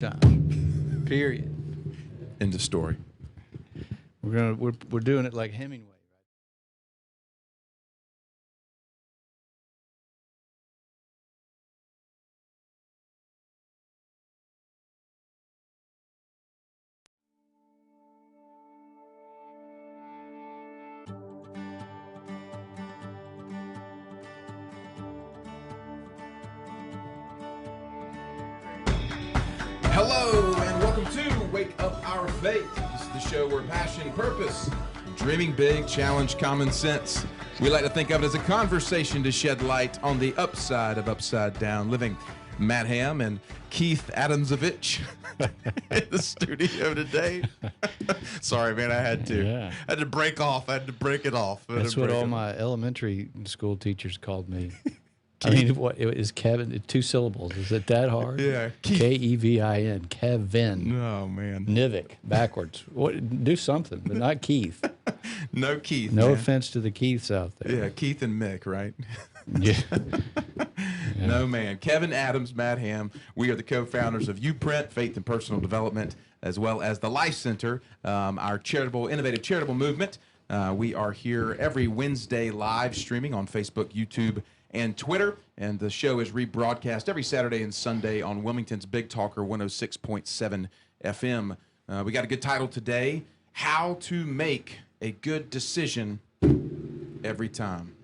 time. Period. End of story. We're doing it like Hemingway. Hello and welcome to Wake Up Our Faith. This is the show where passion, purpose, dreaming big, challenge common sense. We like to think of it as a conversation to shed light on the upside of upside down living. Matt Ham and Keith Adamsovich in the studio today. Sorry, man, I had to. Yeah. I had to break off. I had to break it off. That's what all my elementary school teachers called me. I mean, what is Kevin? 2 syllables. Is it that hard? Yeah. K-E-V-I-N. Kevin. Oh, man. Nivik. Backwards. Do something, but not Keith. No Keith. No man. offense to the Keiths out there. Yeah, Keith and Mick, right? Yeah. No, man. Kevin Adams, Matt Ham. We are the co-founders of UPrint, Faith and Personal Development, as well as the Life Center, our innovative charitable movement. We are here every Wednesday live streaming on Facebook, YouTube, and Twitter. And the show is rebroadcast every Saturday and Sunday on Wilmington's Big Talker 106.7 FM. We got a good title today, How to Make a Good Decision Every Time.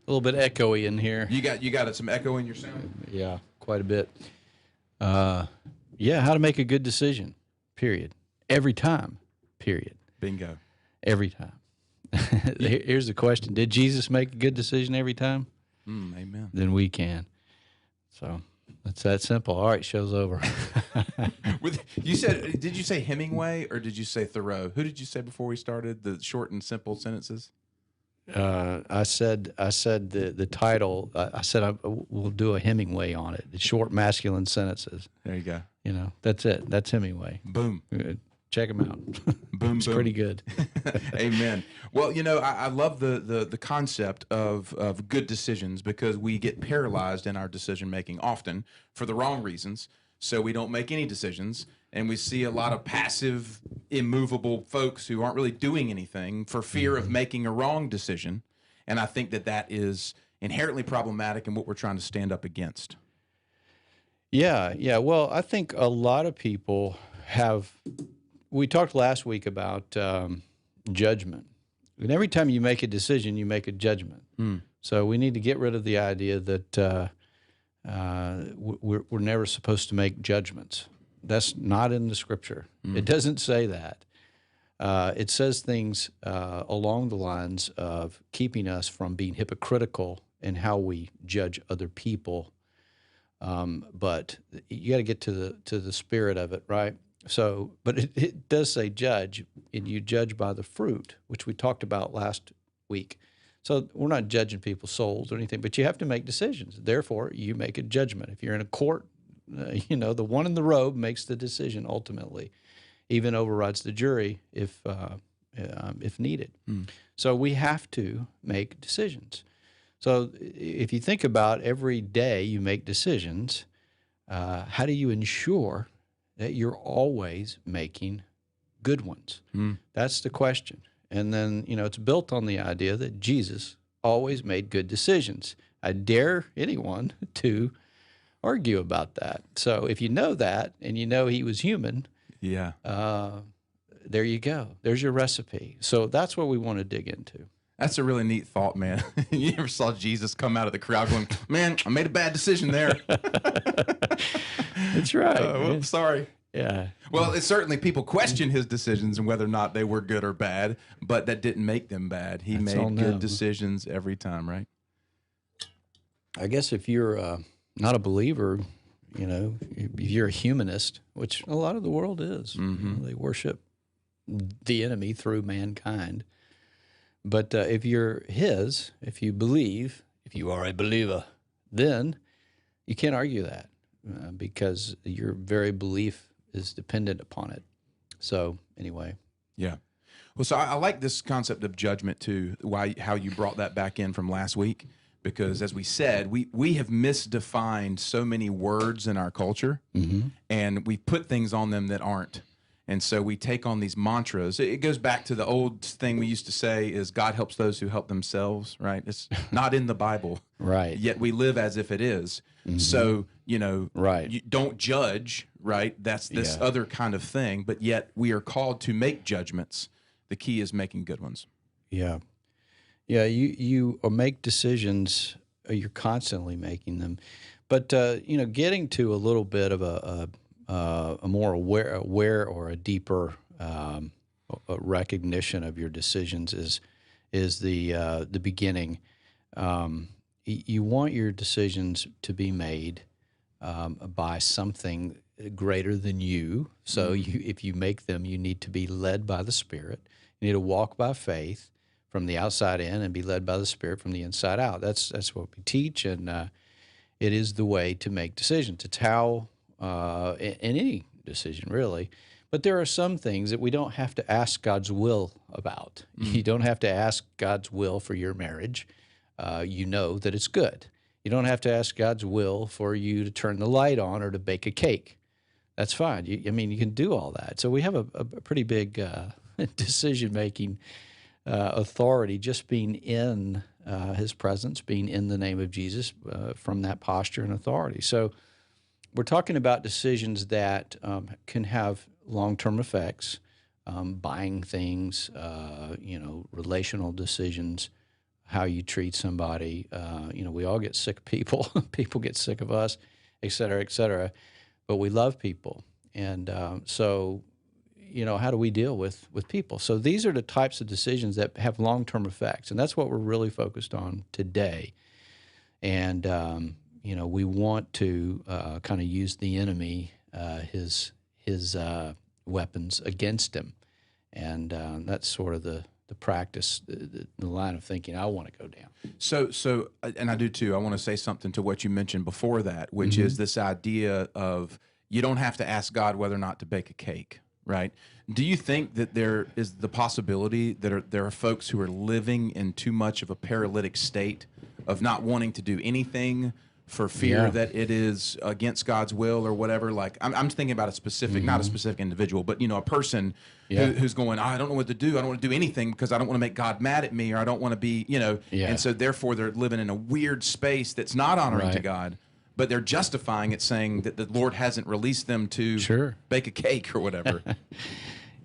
A little bit echoey in here. You got some echo in your sound? Yeah, quite a bit. Yeah, how to make a good decision, period. Every time, period. Bingo. Every time. Here's the question. Did Jesus make a good decision every time? Amen. Then we can. So it's that simple. All right, show's over. Did you say Hemingway or did you say Thoreau? Who did you say before we started? The short and simple sentences? I said the title. I said we'll do a Hemingway on it. The short masculine sentences. There you go. You know, that's it. That's Hemingway. Boom. Check him out. Boom. It's boom. pretty good. Amen. Well, I love the concept of good decisions because we get paralyzed in our decision making often for the wrong reasons. So we don't make any decisions, and we see a lot of passive, immovable folks who aren't really doing anything for fear of making a wrong decision. And I think that is inherently problematic in what we're trying to stand up against. Yeah. Well, I think a lot of people have. We talked last week about judgment. And every time you make a decision, you make a judgment. So we need to get rid of the idea that we're never supposed to make judgments. That's not in the Scripture. It doesn't say that. It says things along the lines of keeping us from being hypocritical in how we judge other people. But you got to get to the spirit of it, right? So, but it does say judge, and you judge by the fruit, which we talked about last week. So we're not judging people's souls or anything, but you have to make decisions. Therefore, you make a judgment. If you're in a court, the one in the robe makes the decision ultimately, even overrides the jury if needed. So we have to make decisions. So if you think about every day you make decisions, how do you ensure that you're always making good ones? That's the question. And then, it's built on the idea that Jesus always made good decisions. I dare anyone to argue about that. So if you know that and you know he was human, Yeah. there you go. There's your recipe. So that's what we want to dig into. That's a really neat thought, man. You ever saw Jesus come out of the crowd going, man, I made a bad decision there. That's right. Whoops, sorry. Yeah. Well, it's certainly people question his decisions and whether or not they were good or bad, but that didn't make them bad. He That's all made good them. decisions every time, right? I guess if you're not a believer, if you're a humanist, which a lot of the world is, they worship the enemy through mankind. But if you're his, if you believe, if you are a believer, then you can't argue that because your very belief is dependent upon it. So anyway. Yeah. Well, so I like this concept of judgment too, how you brought that back in from last week, because, as we said, we have misdefined so many words in our culture, and we put things on them that aren't. And so we take on these mantras. It goes back to the old thing we used to say is God helps those who help themselves, right? It's not in the Bible. Right. Yet we live as if it is. So, Right. you don't judge, right? That's this other kind of thing. But yet we are called to make judgments. The key is making good ones. Yeah. Yeah, you make decisions, you're constantly making them. But, getting to a little bit of a more aware or a deeper a recognition of your decisions is the beginning. You want your decisions to be made by something greater than you. So if you make them, you need to be led by the Spirit. You need to walk by faith from the outside in and be led by the Spirit from the inside out. That's what we teach, and it is the way to make decisions. It's how in any decision, really. But there are some things that we don't have to ask God's will about. You don't have to ask God's will for your marriage. You know that it's good. You don't have to ask God's will for you to turn the light on or to bake a cake. That's fine. You can do all that. So we have a pretty big decision-making authority just being in His presence, being in the name of Jesus from that posture and authority. So we're talking about decisions that can have long-term effects, buying things, relational decisions, how you treat somebody. We all get sick of people. People get sick of us, et cetera, et cetera. But we love people. And so how do we deal with people? So these are the types of decisions that have long-term effects. And that's what we're really focused on today. And, we want to kind of use the enemy, his weapons against him. And that's sort of the practice, the line of thinking I want to go down. So, and I do too. I want to say something to what you mentioned before that, which is this idea of you don't have to ask God whether or not to bake a cake, right? Do you think that there is the possibility that there are folks who are living in too much of a paralytic state of not wanting to do anything for fear that it is against God's will or whatever? Like, I'm thinking about a specific, not a specific individual, but, a person who's going, I don't know what to do. I don't want to do anything because I don't want to make God mad at me, or I don't want to be, and so therefore they're living in a weird space that's not honoring to God, but they're justifying it, saying that the Lord hasn't released them to bake a cake or whatever.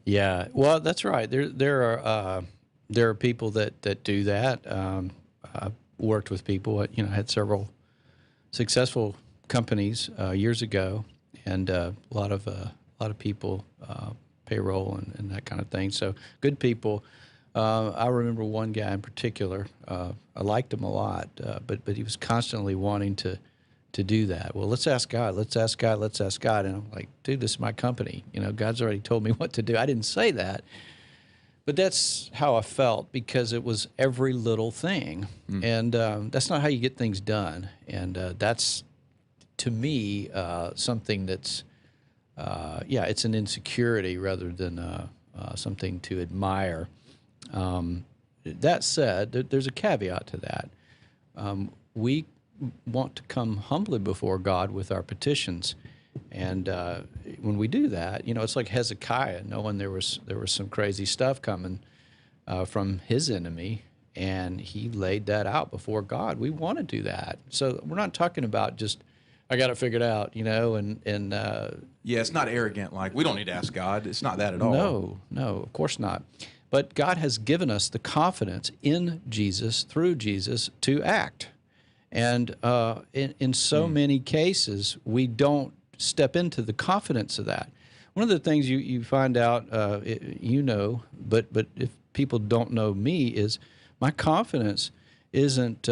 Yeah, well, that's right. There are people that do that. I've worked with people, had several successful companies years ago, and a lot of people, payroll and that kind of thing. So good people. I remember one guy in particular. I liked him a lot, but he was constantly wanting to do that. Well, let's ask God. Let's ask God. Let's ask God. And I'm like, dude, this is my company. God's already told me what to do. I didn't say that. But that's how I felt, because it was every little thing. And that's not how you get things done. And that's, to me, something that's, it's an insecurity rather than something to admire. That said, there's a caveat to that. We want to come humbly before God with our petitions. And when we do that, it's like Hezekiah, knowing there was some crazy stuff coming from his enemy, and he laid that out before God. We want to do that. So we're not talking about just, I got it figured out, and it's not arrogant. Like, we don't need to ask God. It's not that at all. No, of course not. But God has given us the confidence in Jesus, through Jesus, to act. And in so many cases, we don't step into the confidence of that. One of the things you find out, but if people don't know me, is my confidence isn't.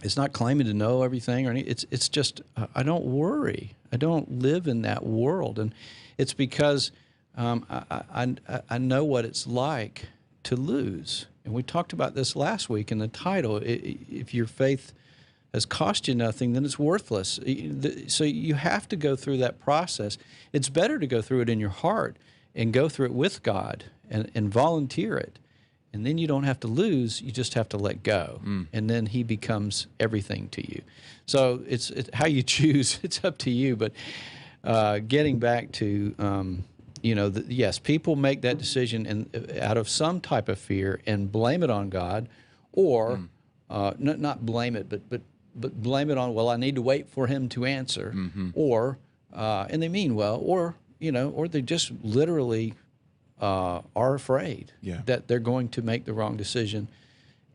It's not claiming to know everything, or anything. It's just I don't worry. I don't live in that world, and it's because I know what it's like to lose. And we talked about this last week in the title. If your faith has cost you nothing, then it's worthless. So you have to go through that process. It's better to go through it in your heart and go through it with God and volunteer it. And then you don't have to lose, you just have to let go. And then he becomes everything to you. So it's how you choose, it's up to you. But getting back to, yes, people make that decision out of some type of fear and blame it on God, or not blame it, but blame it on, well, I need to wait for him to answer, or, and they mean well, or they just literally are afraid that they're going to make the wrong decision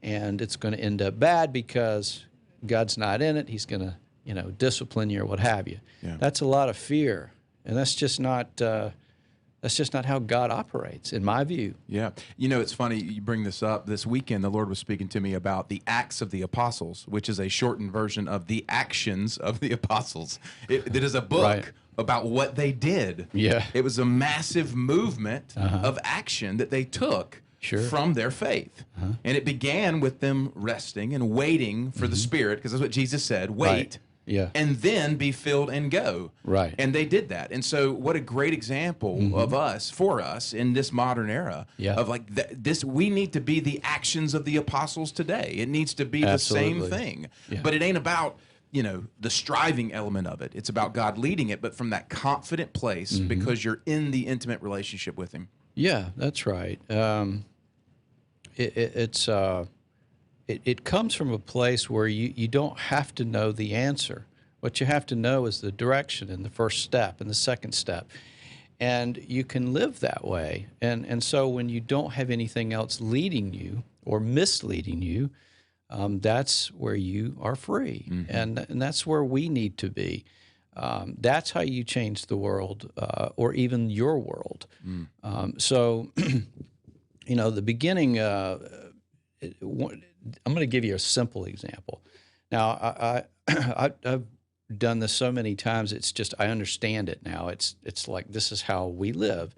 and it's going to end up bad because God's not in it. He's going to, discipline you or what have you. Yeah. That's a lot of fear, and that's just not how God operates, in my view. Yeah. It's funny you bring this up. This weekend, the Lord was speaking to me about the Acts of the Apostles, which is a shortened version of the Actions of the Apostles. It is a book about what they did. Yeah. It was a massive movement of action that they took from their faith. And it began with them resting and waiting for the Spirit, because that's what Jesus said, wait. Yeah. And then be filled and go. Right. And they did that. And so what a great example for us in this modern era of like this, we need to be the actions of the apostles today. It needs to be the same thing. Yeah. But it ain't about, the striving element of it. It's about God leading it, but from that confident place because you're in the intimate relationship with him. Yeah, that's right. It comes from a place where you don't have to know the answer. What you have to know is the direction and the first step and the second step. And you can live that way. And so when you don't have anything else leading you or misleading you, that's where you are free. And that's where we need to be. That's how you change the world or even your world. So, the beginning, I'm going to give you a simple example. Now, I've done this so many times, it's just, I understand it now. It's like, this is how we live.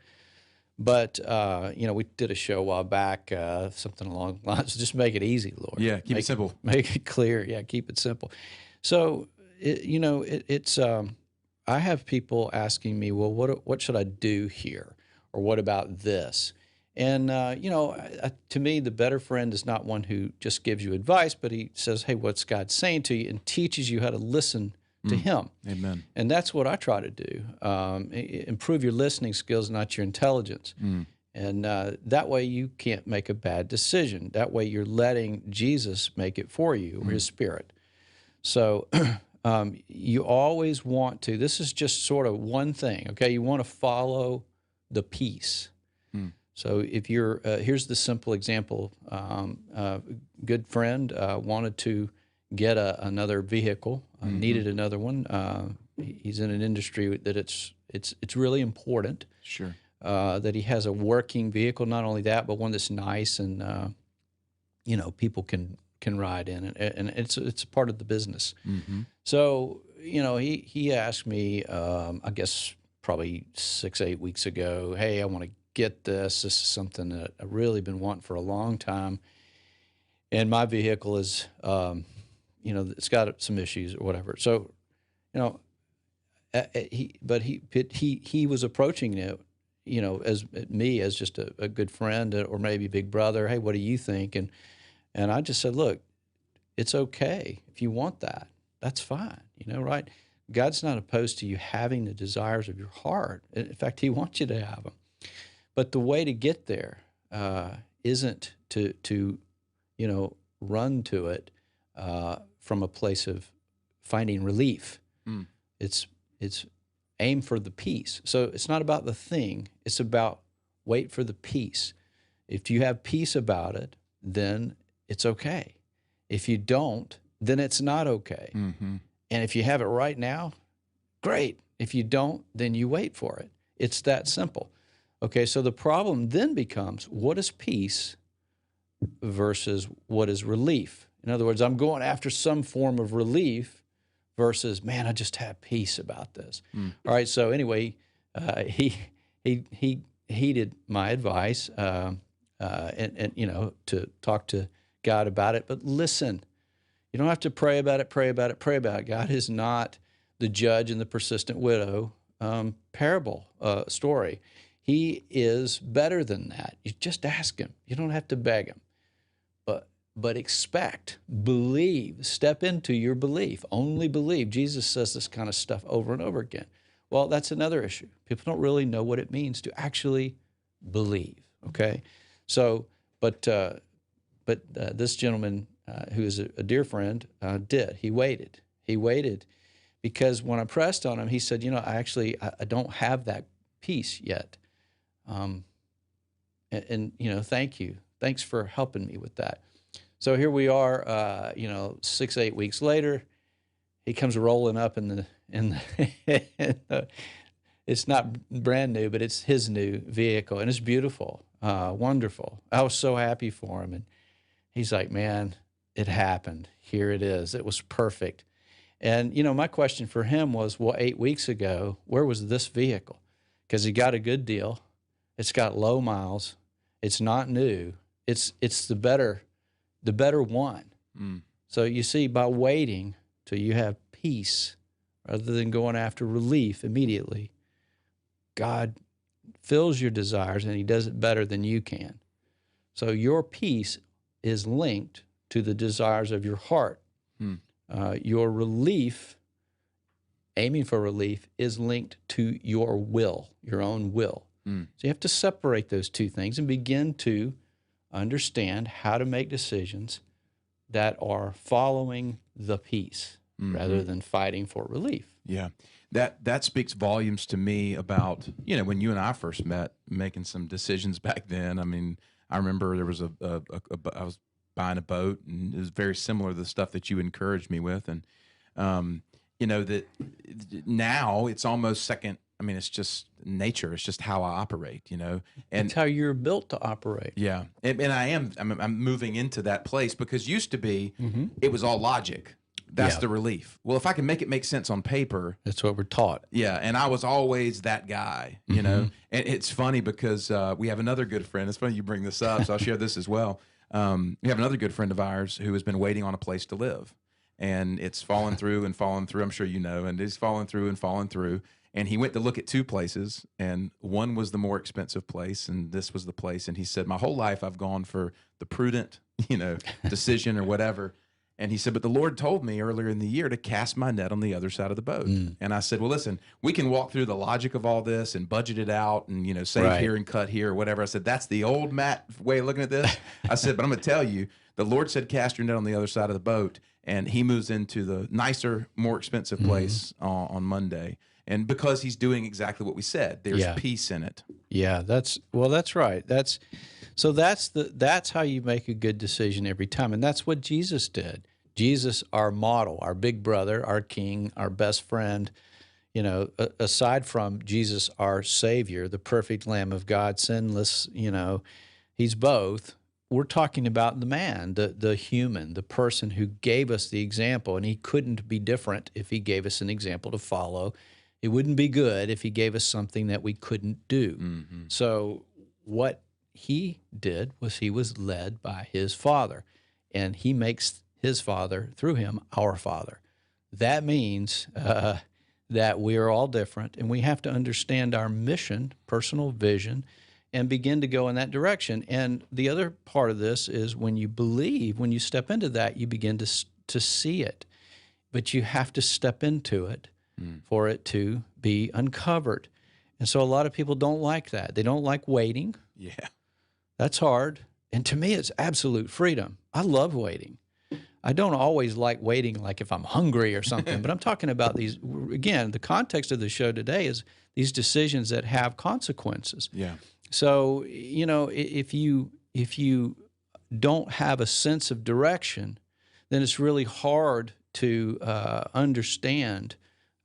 But, we did a show a while back, something along the lines, just make it easy, Lord. Yeah, keep it simple. Make it clear. Yeah, keep it simple. So, I have people asking me, well, what should I do here? Or what about this? And, to me, the better friend is not one who just gives you advice, but he says, hey, what's God saying to you, and teaches you how to listen to him. Amen. And that's what I try to do. Improve your listening skills, not your intelligence. And that way you can't make a bad decision. That way you're letting Jesus make it for you, or his Spirit. So you always want to, this is just sort of one thing, okay? You want to follow the peace. So if you're, here's the simple example. A good friend wanted to get another vehicle, needed another one. He's in an industry that it's really important. Sure. That he has a working vehicle. Not only that, but one that's nice and people can ride in, and it's a part of the business. So he asked me, I guess probably 6-8 weeks ago, hey, I want to get this. This is something that I've really been wanting for a long time, and my vehicle is, it's got some issues or whatever. So, he was approaching it, as me as just a good friend or maybe big brother. Hey, what do you think? And I just said, look, it's okay if you want that. That's fine, right? God's not opposed to you having the desires of your heart. In fact, he wants you to have them. But the way to get there isn't to run to it from a place of finding relief. It's aim for the peace. So it's not about the thing. It's about wait for the peace. If you have peace about it, then it's okay. If you don't, then it's not okay. And if you have it right now, great. If you don't, then you wait for it. It's that simple. Okay, so the problem then becomes, what is peace versus what is relief? In other words, I'm going after some form of relief versus, man, I just have peace about this. All right, so anyway, he heeded my advice and to talk to God about it. But listen, you don't have to pray about it. God is not the judge in the persistent widow parable story. He is better than that. You just ask him. You don't have to beg him. But expect, believe, step into your belief. Only believe. Jesus says this kind of stuff over and over again. Well, that's another issue. People don't really know what it means to actually believe. Okay, so but this gentleman who is a dear friend did. He waited. He waited because when I pressed on him, he said, I don't have that peace yet. And thank you. Thanks for helping me with that. So here we are, 6-8 weeks later. He comes rolling up in the it's not brand new, but it's his new vehicle, and it's beautiful, wonderful. I was so happy for him, and he's like, "Man, it happened. Here it is. It was perfect." And my question for him was, well, 8 weeks ago, where was this vehicle? Because he got a good deal. It's got low miles. It's not new. It's the better one. So you see, by waiting till you have peace rather than going after relief immediately, God fills your desires and he does it better than you can. So your peace is linked to the desires of your heart. Your relief, aiming for relief, is linked to your will, your own will. So you have to separate those two things and begin to understand how to make decisions that are following the peace rather than fighting for relief. Yeah. That speaks volumes to me about, when you and I first met, making some decisions back then. I mean, I remember there was I was buying a boat, and it was very similar to the stuff that you encouraged me with. And, that now it's almost second. I mean, it's just nature. It's just how I operate, and it's how you're built to operate. Yeah. And I'm moving into that place, because used to be, it was all logic. That's the relief. Well, if I can make it make sense on paper. That's what we're taught. Yeah. And I was always that guy, And it's funny because we have another good friend. It's funny you bring this up, so I'll share this as well. We have another good friend of ours who has been waiting on a place to live. And it's fallen through and fallen through. I'm sure you know. And it's fallen through and fallen through. And he went to look at two places, and one was the more expensive place, and this was the place. And he said, my whole life I've gone for the prudent, decision or whatever. And he said, but the Lord told me earlier in the year to cast my net on the other side of the boat. And I said, well, listen, we can walk through the logic of all this and budget it out and, save here and cut here or whatever. I said, that's the old Matt way of looking at this. I said, but I'm going to tell you, the Lord said, cast your net on the other side of the boat. And he moves into the nicer, more expensive place on Monday. And because he's doing exactly what we said, there's peace in it. Yeah, that's right. That's how you make a good decision every time. And that's what Jesus did. Jesus, our model, our big brother, our king, our best friend, aside from Jesus, our Savior, the perfect Lamb of God, sinless, he's both. We're talking about the man, the human, the person who gave us the example, and he couldn't be different if he gave us an example to follow. It wouldn't be good if he gave us something that we couldn't do. So what he did was he was led by his Father, and he makes his Father, through him, our Father. That means that we are all different, and we have to understand our mission, personal vision, and begin to go in that direction. And the other part of this is when you believe, when you step into that, you begin to see it. But you have to step into it for it to be uncovered. And so a lot of people don't like that. They don't like waiting. Yeah. That's hard. And to me, it's absolute freedom. I love waiting. I don't always like waiting like if I'm hungry or something, but I'm talking about these, again, the context of the show today is these decisions that have consequences. Yeah. So, if you don't have a sense of direction, then it's really hard to understand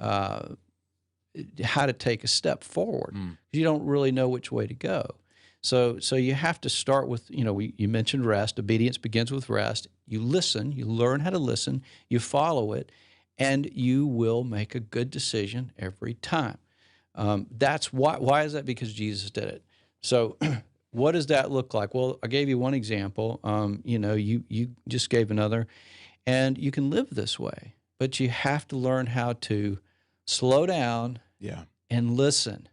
how to take a step forward. You don't really know which way to go. So you have to start with, you mentioned rest. Obedience begins with rest. You listen, you learn how to listen, you follow it, and you will make a good decision every time. That's why. Why is that? Because Jesus did it. So what does that look like? Well, I gave you one example. You just gave another, and you can live this way, but you have to learn how to slow down and listen.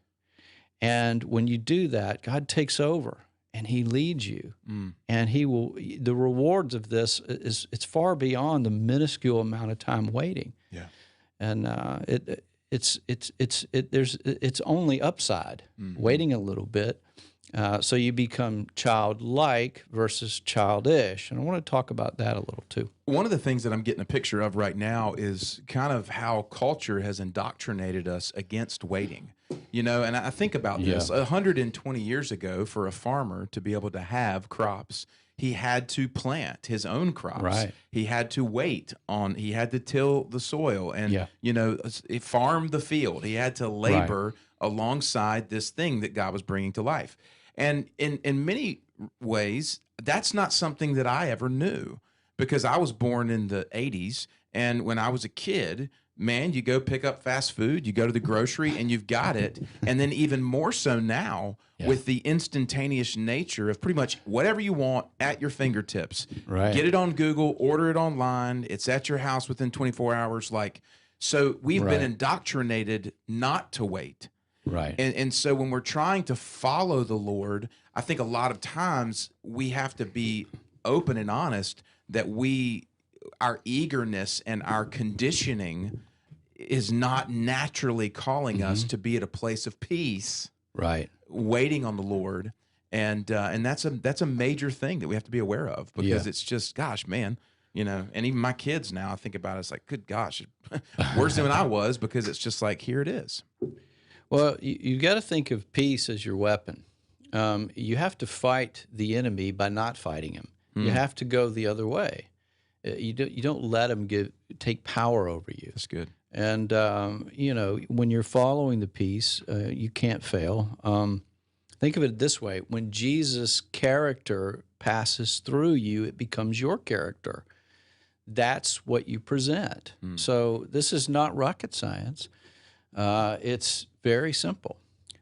And when you do that, God takes over and he leads you. And he will, the rewards of this it's far beyond the minuscule amount of time waiting. Yeah. And it's only upside, waiting a little bit. So you become childlike versus childish. And I want to talk about that a little too. One of the things that I'm getting a picture of right now is kind of how culture has indoctrinated us against waiting. You know, and I think about this 120 years ago, for a farmer to be able to have crops, he had to plant his own crops. Right. He had to wait on, he had to till the soil and, you know, farm the field. He had to labor alongside this thing that God was bringing to life. And in many ways, that's not something that I ever knew, because I was born in the 80s. And when I was a kid, man, you go pick up fast food, you go to the grocery and you've got it. And then even more so now with the instantaneous nature of pretty much whatever you want at your fingertips. Right. Get it on Google, order it online. It's at your house within 24 hours. So we've been indoctrinated not to wait. Right. And so when we're trying to follow the Lord, I think a lot of times we have to be open and honest that our eagerness and our conditioning is not naturally calling us to be at a place of peace, waiting on the Lord. And that's a major thing that we have to be aware of, because it's just, gosh, man, you know, and even my kids now, I think about it, it's like, good gosh, worse than I was, because it's just like, here it is. Well, you got to think of peace as your weapon. You have to fight the enemy by not fighting him. You have to go the other way. You don't let him take power over you. That's good. And you know, when you're following the peace, you can't fail. Think of it this way: when Jesus' character passes through you, it becomes your character. That's what you present. So this is not rocket science. It's very simple,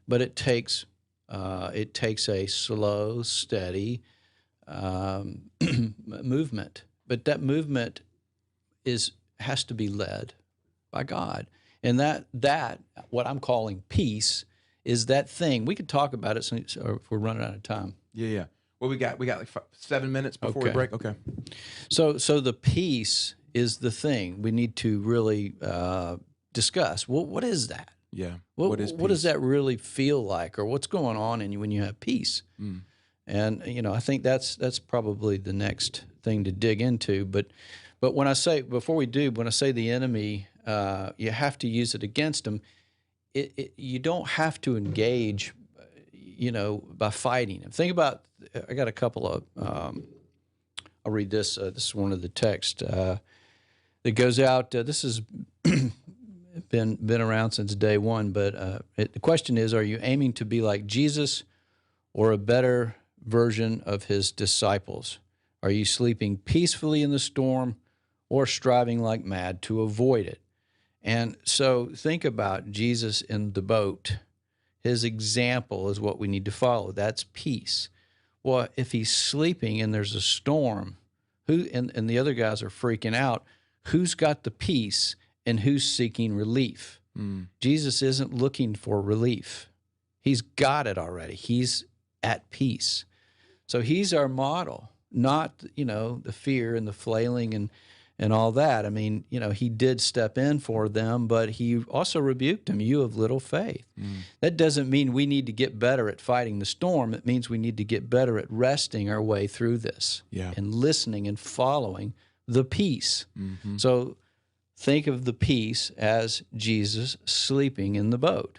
but it takes a slow, steady movement. But that movement has to be led by God, and that what I'm calling peace is that thing. We could talk about it if we're running out of time. Yeah. Well, we got like 7 minutes before we break. Okay. So the peace is the thing we need to really discuss. What is that? Yeah. What is peace? What does that really feel like, or what's going on in you when you have peace? And you know, I think that's probably the next thing to dig into. But when I say the enemy, you have to use it against them. You don't have to engage, you know, by fighting him. Think about. I got a couple of. I'll read this. This is one of the texts that goes out. This has been around since day one. But the question is: are you aiming to be like Jesus, or a better version of his disciples? Are you sleeping peacefully in the storm, or striving like mad to avoid it? And so think about Jesus in the boat. His example is what we need to follow. That's peace. Well, if he's sleeping and there's a storm, and the other guys are freaking out, who's got the peace and who's seeking relief? Jesus isn't looking for relief. He's got it already. He's at peace. So he's our model, not, you know, the fear and the flailing and all that. I mean, you know, he did step in for them, but he also rebuked them, you of little faith. That doesn't mean we need to get better at fighting the storm. It means we need to get better at resting our way through this and listening and following the peace. So think of the peace as Jesus sleeping in the boat.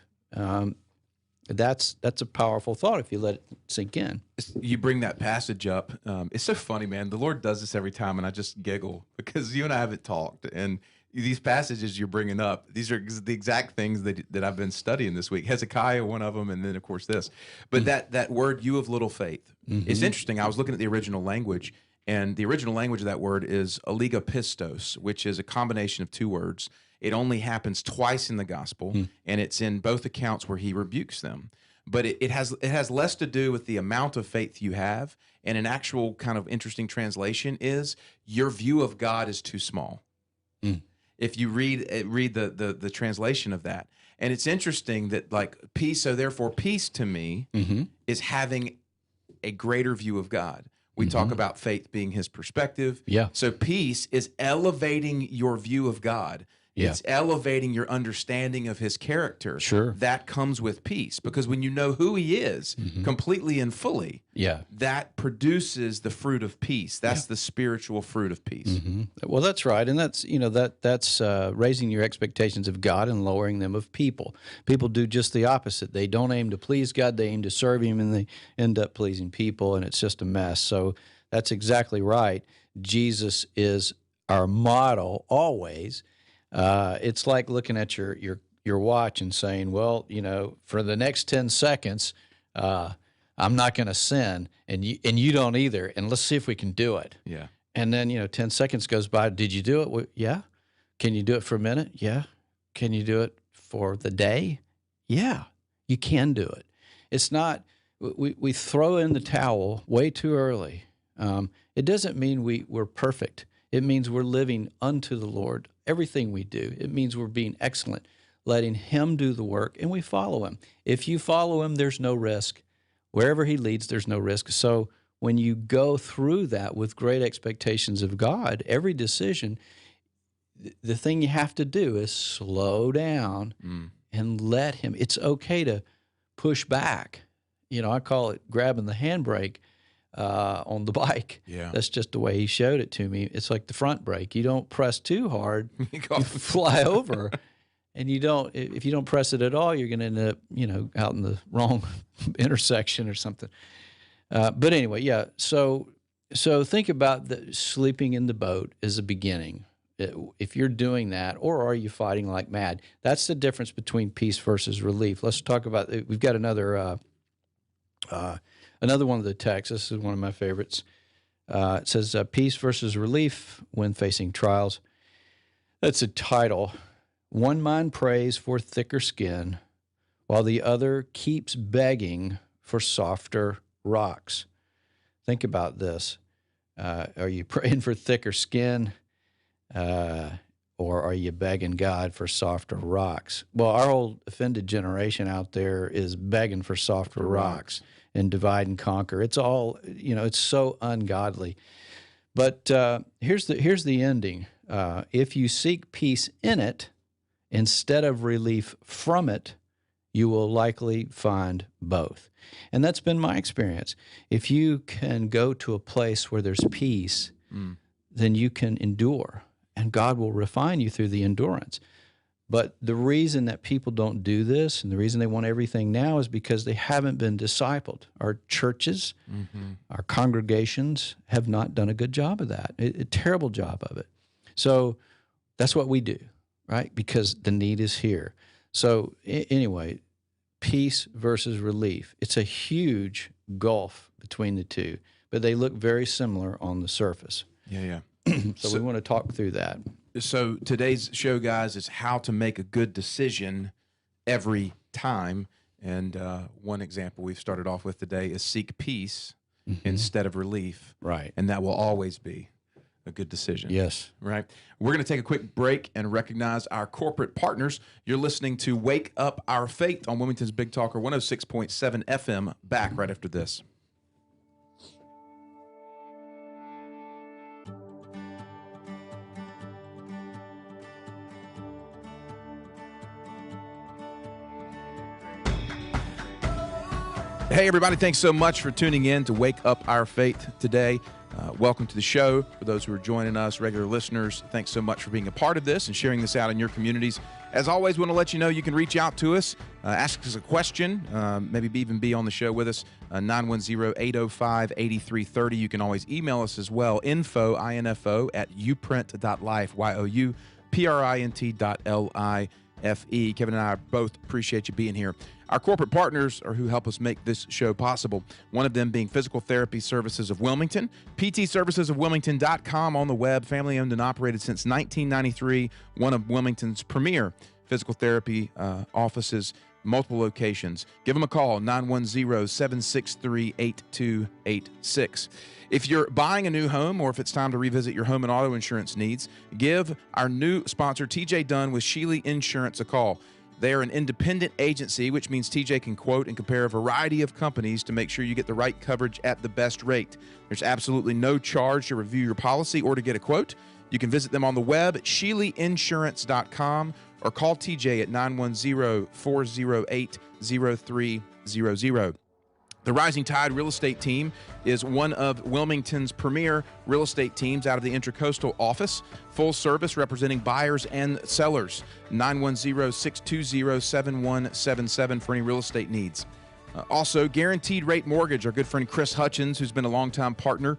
That's a powerful thought if you let it sink in. You bring that passage up. It's so funny, man. The Lord does this every time, and I just giggle because you and I haven't talked. And these passages you're bringing up, these are the exact things that I've been studying this week. Hezekiah, one of them, and then, of course, this. But that word, you of little faith, it's interesting. I was looking at the original language, and the original language of that word is oligopistos, which is a combination of two words. It only happens twice in the gospel, and it's in both accounts where he rebukes them. But it has less to do with the amount of faith you have, and an actual kind of interesting translation is your view of God is too small. If you read the translation of that, And it's interesting that like peace, so therefore peace to me is having a greater view of God. We talk about faith being his perspective. Yeah. So peace is elevating your view of God. Yeah. It's elevating your understanding of his character. Sure. That comes with peace, because when you know who he is completely and fully, Yeah. that produces the fruit of peace. That's the spiritual fruit of peace. Well, that's right, and that's that's raising your expectations of God and lowering them of people. People do just the opposite. They don't aim to please God; they aim to serve Him, and they end up pleasing people, and it's just a mess. So that's exactly right. Jesus is our model always. It's like looking at your watch and saying, well, for the next 10 seconds, I'm not going to sin, and you don't either, and let's see if we can do it. Yeah. And then 10 seconds goes by. Did you do it? Well, yeah. Can you do it for a minute? Yeah. Can you do it for the day? Yeah. You can do it. It's not. We throw in the towel way too early. It doesn't mean we're perfect. It means we're living unto the Lord. Everything we do, it means we're being excellent, letting Him do the work, and we follow Him. If you follow Him, there's no risk. Wherever He leads, there's no risk. So when you go through that with great expectations of God, every decision, the thing you have to do is slow down and let Him. It's okay to push back. I call it grabbing the handbrake on the bike. Yeah. That's just the way He showed it to me. It's like the front brake. You don't press too hard, you fly over. And if you don't press it at all, you're going to end up, out in the wrong intersection or something. But anyway, yeah. So think about sleeping in the boat as a beginning. If you're doing that, or are you fighting like mad? That's the difference between peace versus relief. Let's talk about. We've got another one of the texts. This is one of my favorites. It says peace versus relief when facing trials. That's a title. One mind prays for thicker skin, while the other keeps begging for softer rocks. Think about this. Are you praying for thicker skin, or are you begging God for softer rocks? Well, our old offended generation out there is begging for softer rocks and divide and conquer. It's all, it's so ungodly. But here's the ending. If you seek peace in it, instead of relief from it, you will likely find both. And that's been my experience. If you can go to a place where there's peace, then you can endure, and God will refine you through the endurance. But the reason that people don't do this, and the reason they want everything now, is because they haven't been discipled. Our churches, our congregations have not done a good job of that, a terrible job of it. So that's what we do. Right? Because the need is here. So anyway, peace versus relief. It's a huge gulf between the two, but they look very similar on the surface. Yeah. So we want to talk through that. So today's show, guys, is how to make a good decision every time. And one example we've started off with today is seek peace instead of relief. Right. And that will always be a good decision. Yes. Right. We're going to take a quick break and recognize our corporate partners. You're listening to Wake Up Our Faith on Wilmington's Big Talker 106.7 FM. Back right after this. Hey, everybody. Thanks so much for tuning in to Wake Up Our Faith today. Welcome to the show. For those who are joining us, regular listeners, thanks so much for being a part of this and sharing this out in your communities. As always, we want to let you know you can reach out to us, ask us a question, maybe even be on the show with us, 910-805-8330. You can always email us as well, info at uprint.life, youprint.life. Kevin and I both appreciate you being here. Our corporate partners are who help us make this show possible. One of them being Physical Therapy Services of Wilmington, ptservicesofwilmington.com on the web, family owned and operated since 1993, one of Wilmington's premier physical therapy offices, multiple locations. Give them a call, 910-763-8286. If you're buying a new home or if it's time to revisit your home and auto insurance needs, give our new sponsor, TJ Dunn with Sheely Insurance, a call. They are an independent agency, which means TJ can quote and compare a variety of companies to make sure you get the right coverage at the best rate. There's absolutely no charge to review your policy or to get a quote. You can visit them on the web at SheelyInsurance.com or call TJ at 910-408-0300. The Rising Tide Real Estate Team is one of Wilmington's premier real estate teams out of the Intracoastal office. Full service representing buyers and sellers. 910-620-7177 for any real estate needs. Also, Guaranteed Rate Mortgage, our good friend Chris Hutchins, who's been a longtime partner.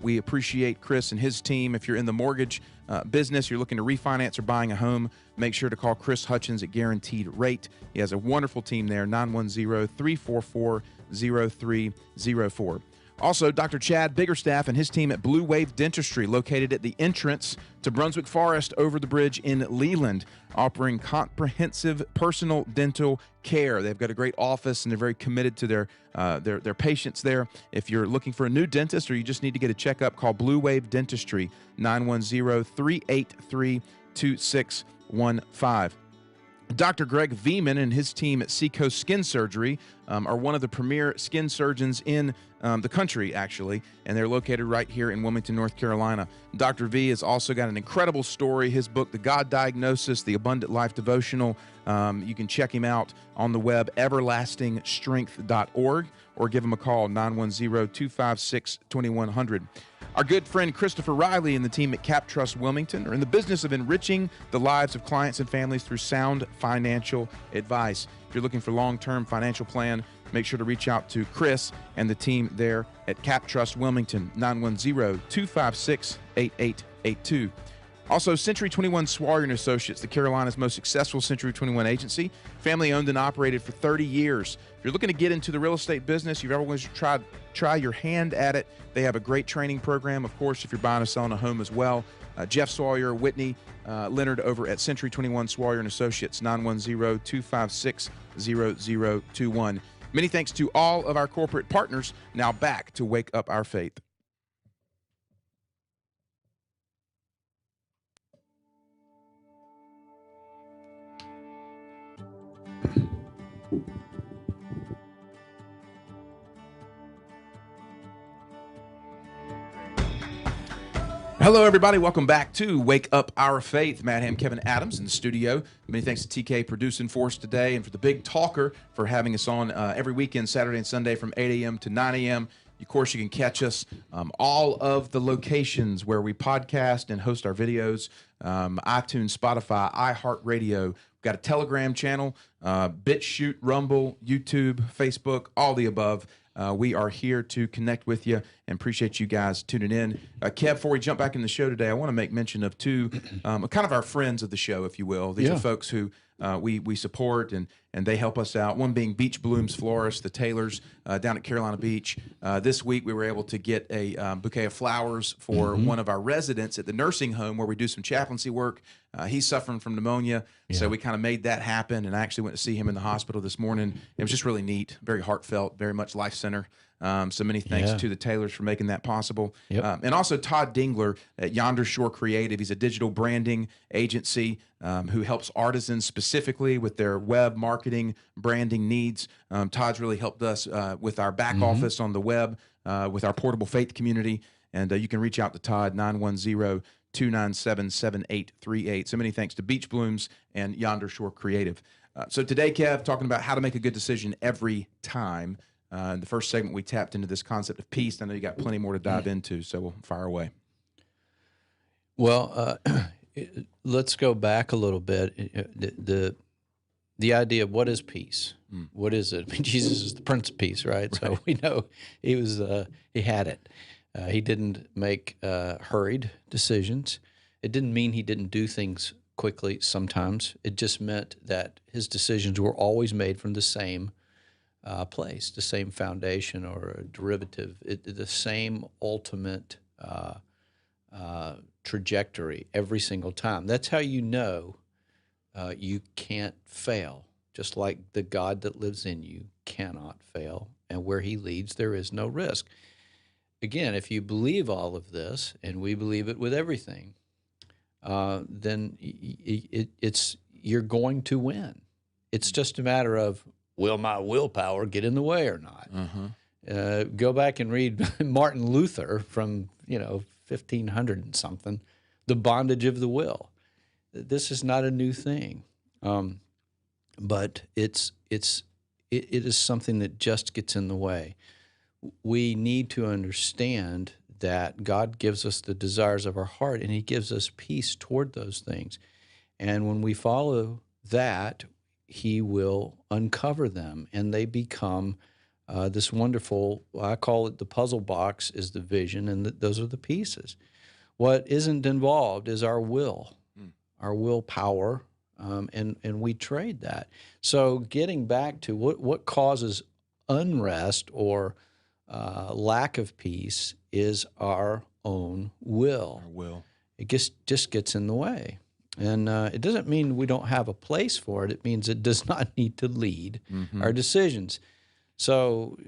We appreciate Chris and his team. If you're in the mortgage business, you're looking to refinance or buying a home, make sure to call Chris Hutchins at Guaranteed Rate. He has a wonderful team there, 910-344-0304. Also, Dr. Chad Biggerstaff and his team at Blue Wave Dentistry, located at the entrance to Brunswick Forest over the bridge in Leland, offering comprehensive personal dental care. They've got a great office, and they're very committed to their patients there. If you're looking for a new dentist or you just need to get a checkup, call Blue Wave Dentistry, 910-383-2615. Dr. Greg Veman and his team at Seacoast Skin Surgery are one of the premier skin surgeons in the country, actually, and they're located right here in Wilmington, North Carolina. Dr. V has also got an incredible story. His book, The God Diagnosis, The Abundant Life Devotional, you can check him out on the web, everlastingstrength.org, or give him a call, 910-256-2100. Our good friend Christopher Riley and the team at Cap Trust Wilmington are in the business of enriching the lives of clients and families through sound financial advice. If you're looking for a long-term financial plan, make sure to reach out to Chris and the team there at Cap Trust Wilmington, 910-256-8882. Also, Century 21 Swire & Associates, the Carolina's most successful Century 21 agency, family owned and operated for 30 years. If you're looking to get into the real estate business, you've ever wanted to try your hand at it, they have a great training program. Of course, if you're buying or selling a home as well, Jeff Sawyer, Whitney Leonard over at Century 21 Swire & Associates, 910-256-0021. Many thanks to all of our corporate partners. Now back to Wake Up Our Faith. Hello, everybody. Welcome back to Wake Up Our Faith. Matt Ham, Kevin Adams in the studio. Many thanks to TK producing for us today, and for the Big Talker for having us on every weekend, Saturday and Sunday from 8 a.m. to 9 a.m. Of course, you can catch us all of the locations where we podcast and host our videos, iTunes, Spotify, iHeartRadio. We've got a Telegram channel, BitChute, Rumble, YouTube, Facebook, all the above. We are here to connect with you and appreciate you guys tuning in. Kev, before we jump back in the show today, I want to make mention of two kind of our friends of the show, if you will. These are folks who we support and they help us out. One being Beach Blooms Florist, the Taylors down at Carolina Beach. This week we were able to get a bouquet of flowers for one of our residents at the nursing home where we do some chaplaincy work. He's suffering from pneumonia, so we kind of made that happen, and I actually went to see him in the hospital this morning. It was just really neat, very heartfelt, very much Life Center. So many thanks to the Taylors for making that possible. And also Todd Dingler at Yonder Shore Creative. He's a digital branding agency who helps artisans specifically with their web marketing, branding needs. Todd's really helped us with our back office on the web, with our Portable Faith community. And you can reach out to Todd, 910-297-7838. So many thanks to Beach Blooms and Yonder Shore Creative. So today, Kev, talking about how to make a good decision every time. In the first segment, we tapped into this concept of peace. I know you got plenty more to dive into, so we'll fire away. Well, let's go back a little bit. The idea of what is peace? What is it? I mean, Jesus is the Prince of Peace, right? So we know he was he had it. He didn't make hurried decisions. It didn't mean he didn't do things quickly sometimes. It just meant that his decisions were always made from the same place, the same foundation or a derivative, the same ultimate trajectory every single time. That's how you know you can't fail, just like the God that lives in you cannot fail, and where he leads, there is no risk. Again, if you believe all of this, and we believe it with everything, then you're going to win. It's just a matter of, will my willpower get in the way or not? Go back and read Martin Luther from 1500 and something, The Bondage of the Will. This is not a new thing, but it is something that just gets in the way. We need to understand that God gives us the desires of our heart, and He gives us peace toward those things. And when we follow that, He will uncover them, and they become this wonderful, I call it the puzzle box is the vision, and those are the pieces. What isn't involved is our will, our willpower, and we trade that. So getting back to what causes unrest or lack of peace is our own will. Our will. It just gets in the way. And it doesn't mean we don't have a place for it. It means it does not need to lead our decisions. So,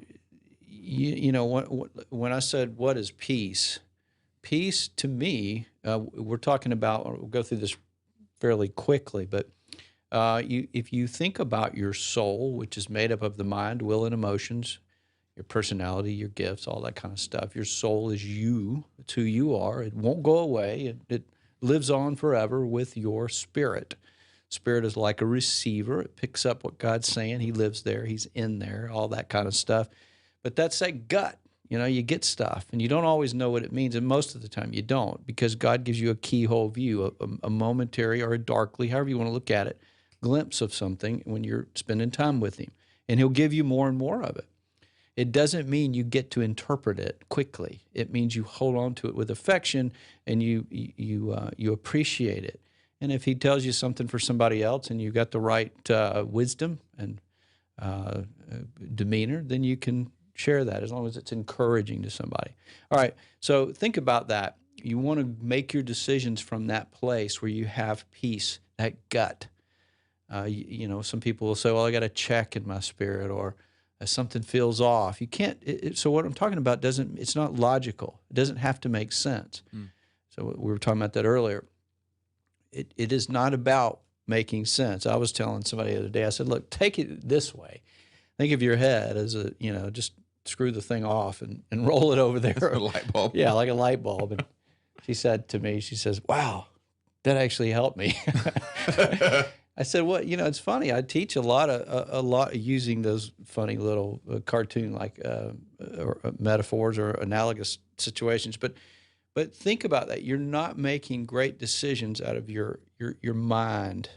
when I said, what is peace? Peace to me, we're talking about, we'll go through this fairly quickly, but if you think about your soul, which is made up of the mind, will, and emotions, your personality, your gifts, all that kind of stuff, your soul is you. It's who you are. It won't go away. It lives on forever with your spirit. Spirit is like a receiver. It picks up what God's saying. He lives there. He's in there, all that kind of stuff. But that's that gut. You get stuff, and you don't always know what it means, and most of the time you don't, because God gives you a keyhole view, a momentary or a darkly, however you want to look at it, glimpse of something when you're spending time with Him, and He'll give you more and more of it. It doesn't mean you get to interpret it quickly. It means you hold on to it with affection, and you appreciate it. And if He tells you something for somebody else, and you've got the right wisdom and demeanor, then you can share that as long as it's encouraging to somebody. All right, so think about that. You want to make your decisions from that place where you have peace, that gut. Some people will say, well, I got a check in my spirit, or something feels off. You can't, so what I'm talking about it's not logical. It doesn't have to make sense. So we were talking about that earlier. It is not about making sense. I was telling somebody the other day, I said, look, take it this way. Think of your head as just screw the thing off and roll it over there. A light bulb. Yeah, like a light bulb. And she said to me, she says, wow, that actually helped me. I said, well, it's funny. I teach a lot using those funny little cartoon or metaphors or analogous situations. But think about that. You're not making great decisions out of your mind,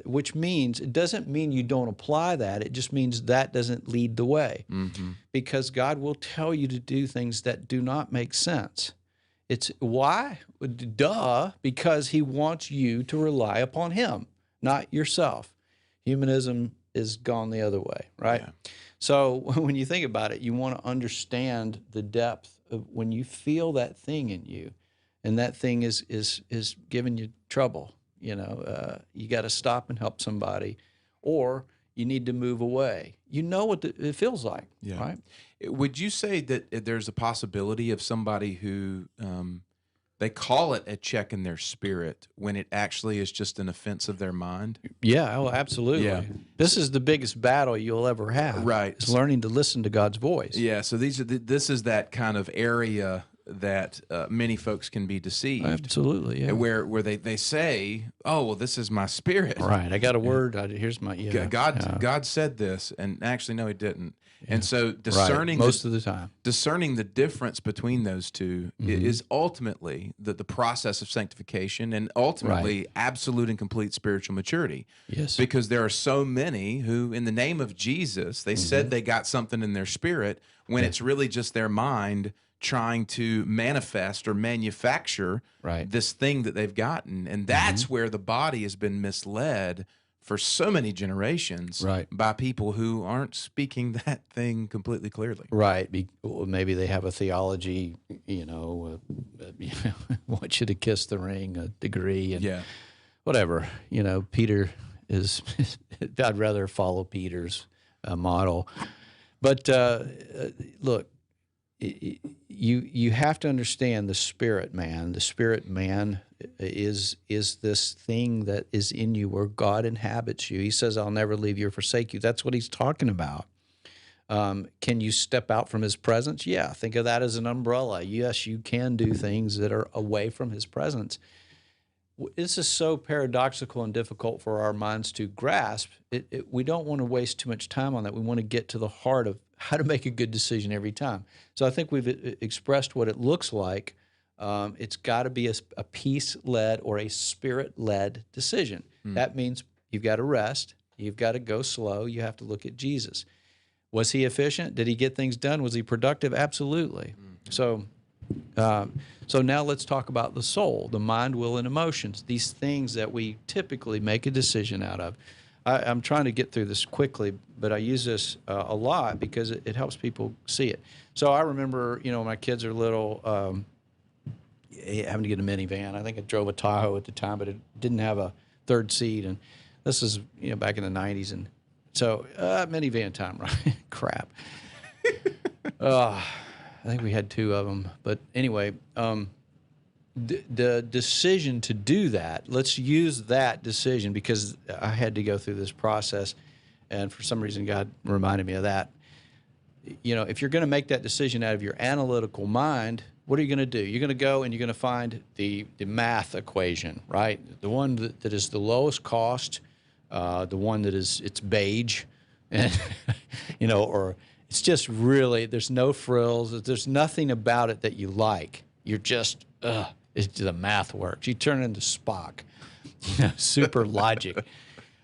which means it doesn't mean you don't apply that. It just means that doesn't lead the way, because God will tell you to do things that do not make sense. It's why? Duh, because He wants you to rely upon Him, not yourself. Humanism is gone the other way, right? Yeah. So when you think about it, you want to understand the depth of when you feel that thing in you, and that thing is giving you trouble. You got to stop and help somebody, or you need to move away. You know what it feels like, right? Would you say that there's a possibility of somebody who they call it a check in their spirit when it actually is just an offense of their mind? Yeah, oh, absolutely. Yeah. This is the biggest battle you'll ever have. Right. Is learning to listen to God's voice. Yeah, so this is that kind of area that many folks can be deceived. Absolutely, yeah. Where they say, oh, well, this is my spirit. Right, I got a word. Here's my, God said this, and actually, no, He didn't. Yeah. And so discerning most of the time, discerning the difference between those two is ultimately the process of sanctification, and ultimately absolute and complete spiritual maturity. Yes, because there are so many who, in the name of Jesus, they said they got something in their spirit when it's really just their mind trying to manifest or manufacture this thing that they've gotten, and that's where the body has been misled for so many generations by people who aren't speaking that thing completely clearly. Right. Maybe they have a theology, want you to kiss the ring, a degree, and whatever. Peter is, I'd rather follow Peter's model. But look, you have to understand the spirit man. The spirit man is this thing that is in you where God inhabits you. He says, "I'll never leave you or forsake you." That's what he's talking about. Can you step out from his presence? Yeah, think of that as an umbrella. Yes, you can do things that are away from his presence. This is so paradoxical and difficult for our minds to grasp. We don't want to waste too much time on that. We want to get to the heart of how to make a good decision every time. So I think we've expressed what it looks like. It's got to be a peace-led or a spirit-led decision. That means you've got to rest. You've got to go slow. You have to look at Jesus. Was he efficient? Did he get things done? Was he productive? Absolutely. So now let's talk about the soul, the mind, will, and emotions, these things that we typically make a decision out of. I'm trying to get through this quickly, but I use this a lot because it helps people see it. So I remember, when my kids are little, having to get a minivan. I think I drove a Tahoe at the time, but it didn't have a third seat. And this is, back in the 90s. And so minivan time, right? Crap. I think we had two of them. But anyway, the decision to do that, let's use that decision because I had to go through this process. And for some reason, God reminded me of that. If you're going to make that decision out of your analytical mind, what are you going to do? You're going to go and you're going to find the math equation, right? The one that is the lowest cost, the one that it's beige, and, or it's just really, there's no frills. There's nothing about it that you like. You're just, the math works. You turn into Spock, super logic.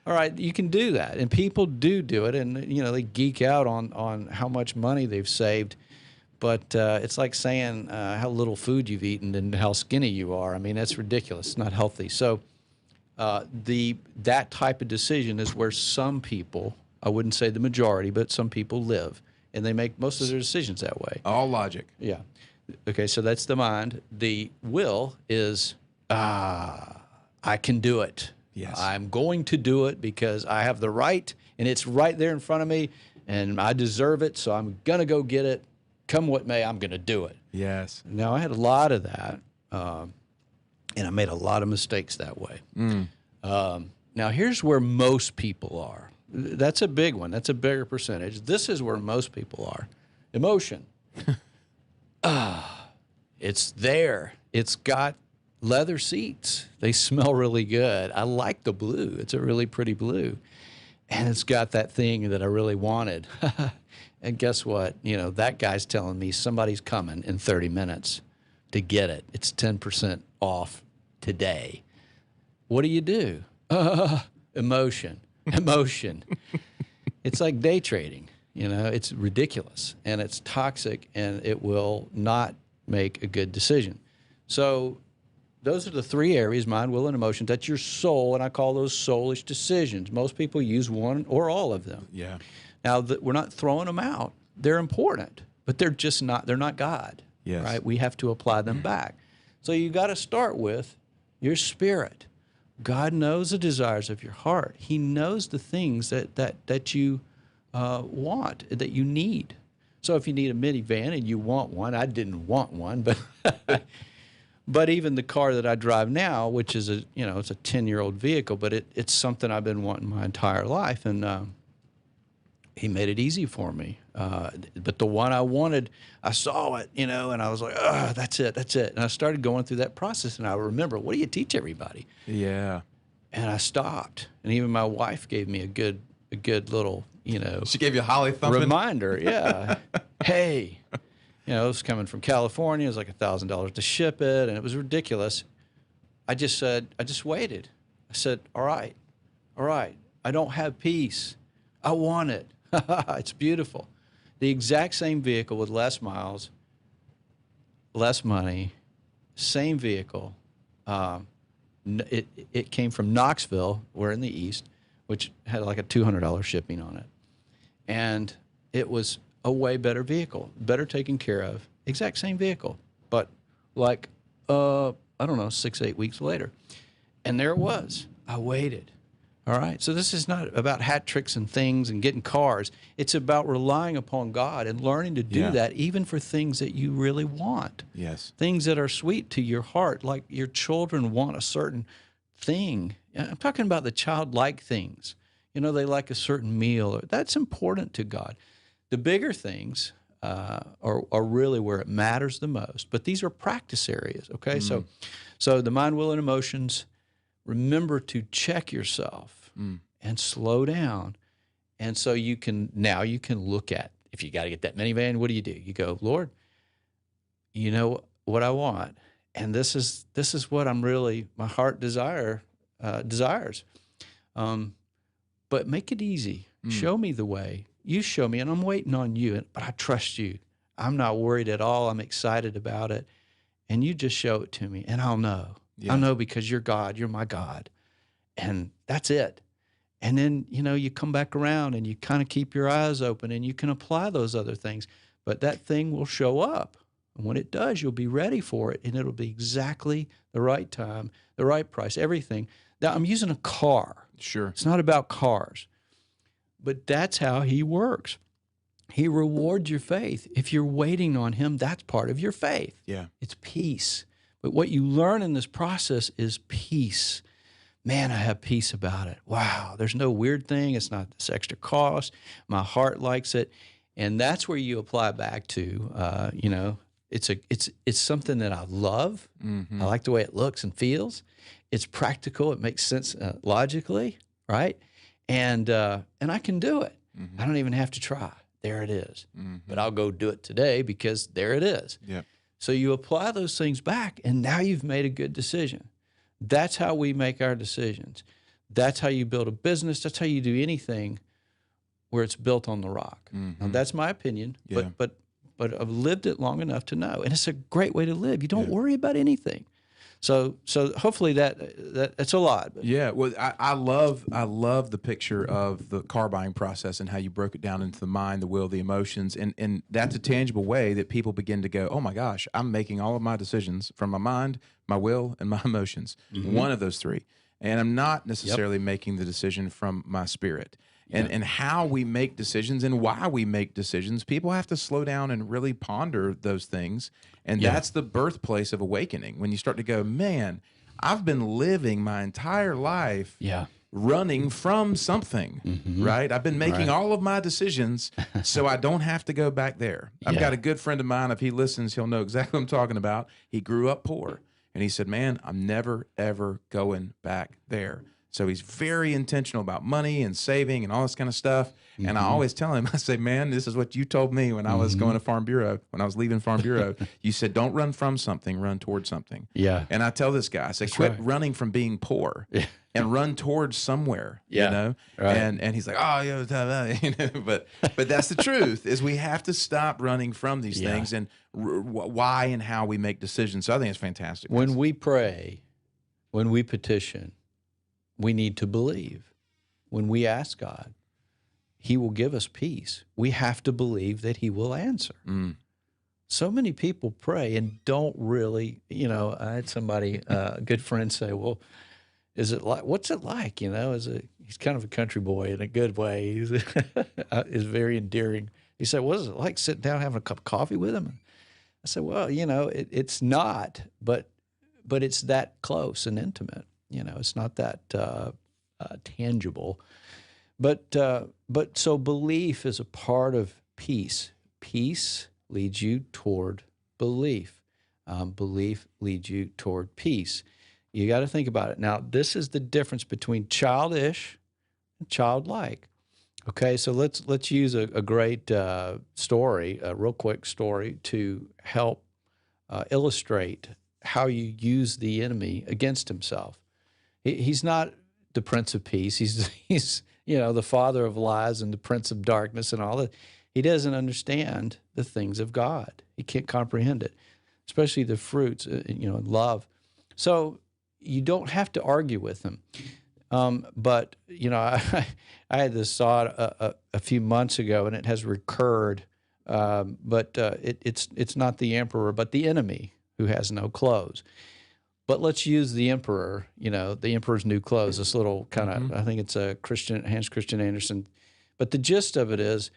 All right, you can do that. And people do it, and, they geek out on how much money they've saved. But it's like saying how little food you've eaten and how skinny you are. I mean, that's ridiculous. It's not healthy. So that type of decision is where some people, I wouldn't say the majority, but some people live. And they make most of their decisions that way. All logic. Yeah. Okay, so that's the mind. The will is, I can do it. Yes. I'm going to do it because I have the right, and it's right there in front of me, and I deserve it, so I'm going to go get it. Come what may, I'm going to do it. Yes. Now, I had a lot of that, and I made a lot of mistakes that way. Now, here's where most people are. That's a big one. That's a bigger percentage. This is where most people are. Emotion. It's there. It's got leather seats. They smell really good. I like the blue. It's a really pretty blue. And it's got that thing that I really wanted. And guess what? That guy's telling me somebody's coming in 30 minutes to get it. It's 10% off today. What do? Emotion. It's like day trading. It's ridiculous and it's toxic and it will not make a good decision. So those are the three areas, mind, will, and emotion. That's your soul, and I call those soulish decisions. Most people use one or all of them. Yeah. Now, we're not throwing them out. They're important, but they're not God. Yes. Right? We have to apply them back. So you got to start with your spirit. God knows the desires of your heart. He knows the things that you want, that you need. So if you need a minivan and you want one, I didn't want one, but even the car that I drive now, which is it's a 10-year-old vehicle, but it's something I've been wanting my entire life, and he made it easy for me. But the one I wanted, I saw it, and I was like, that's it. And I started going through that process, and I remember, what do you teach everybody? Yeah. And I stopped, and even my wife gave me a good little, She gave you a holly thumping reminder. Yeah. Hey, it was coming from California. It was like $1,000 to ship it, and it was ridiculous. I just waited. I said, all right. I don't have peace. I want it. It's beautiful. The exact same vehicle with less miles, less money, same vehicle. It came from Knoxville, we're in the East, which had like a $200 shipping on it. And it was a way better vehicle, better taken care of, exact same vehicle, but like, I don't know, 6-8 weeks later. And there it was. I waited. All right. So this is not about hat tricks and things and getting cars. It's about relying upon God and learning to do Yeah. that even for things that you really want. Yes. Things that are sweet to your heart, like your children want a certain thing. I'm talking about the childlike things. You know, they like a certain meal. That's important to God. The bigger things are really where it matters the most. But these are practice areas, okay? So the mind, will, and emotions, remember to check yourself and slow down. And so you can look at, if you got to get that minivan, what do? You go, Lord, you know what I want. And this is what I'm really, my heart desires. But make it easy. Show me the way. You show me, and I'm waiting on you, but I trust you. I'm not worried at all. I'm excited about it. And you just show it to me, and I'll know. Yeah. I'll know because you're God. You're my God. And that's it. And then, you come back around and you kind of keep your eyes open and you can apply those other things. But that thing will show up. And when it does, you'll be ready for it, and it'll be exactly the right time, the right price, everything. Now, I'm using a car. Sure. It's not about cars. But that's how he works. He rewards your faith. If you're waiting on him, that's part of your faith. Yeah. It's peace. But what you learn in this process is peace. Man, I have peace about it. Wow, there's no weird thing. It's not this extra cost. My heart likes it. And that's where you apply back to, it's something that I love. I like the way it looks and feels. It's practical. It makes sense logically, right? And I can do it. I don't even have to try. There it is. But I'll go do it today because there it is. Yeah. So you apply those things back, and now you've made a good decision. That's how we make our decisions. That's how you build a business. That's how you do anything where it's built on the rock. Now, that's my opinion, Yeah. but I've lived it long enough to know, and it's a great way to live. You don't worry about anything. So hopefully that's a lot. But. Yeah, well, I love the picture of the car buying process and how you broke it down into the mind, the will, the emotions, and that's a tangible way that people begin to go, oh my gosh, I'm making all of my decisions from my mind, my will, and my emotions. One of those three, and I'm not necessarily making the decision from my spirit. And how we make decisions and why we make decisions, people have to slow down and really ponder those things. And that's the birthplace of awakening. When you start to go, man, I've been living my entire life running from something, right? I've been making all of my decisions so I don't have to go back there. I've got a good friend of mine. If he listens, he'll know exactly what I'm talking about. He grew up poor. And he said, man, I'm never, ever going back there. So he's very intentional about money and saving and all this kind of stuff. And I always tell him, I say, man, this is what you told me when I was going to Farm Bureau, when I was leaving Farm Bureau. You said, don't run from something, run towards something. Yeah. And I tell this guy, I say, quit running from being poor and run towards somewhere, you know? Right. And he's like, oh, yeah, but that's the truth, is we have to stop running from these things and why and how we make decisions. So I think it's fantastic. When we pray, when we petition, we need to believe. When we ask God, he will give us peace. We have to believe that he will answer. So many people pray and don't really, I had somebody, a good friend say, well, is it like, what's it like? He's kind of a country boy in a good way. He's is very endearing. He said, what is it like sitting down having a cup of coffee with him? I said, well, it's not, but it's that close and intimate. It's not that tangible, but so belief is a part of peace. Peace leads you toward belief. Belief leads you toward peace. You got to think about it. Now, this is the difference between childish and childlike. Okay, so let's use a great story, a real quick story, to help illustrate how you use the enemy against himself. He's not the Prince of Peace. He's the father of lies and the Prince of Darkness and all that. He doesn't understand the things of God. He can't comprehend it, especially the fruits, love. So you don't have to argue with him. But I had this thought a few months ago, and it has recurred. But it's not the emperor, but the enemy who has no clothes. but let's use the emperor, the emperor's new clothes, this little kind of, I think it's a Hans Christian Andersen. But the gist of it is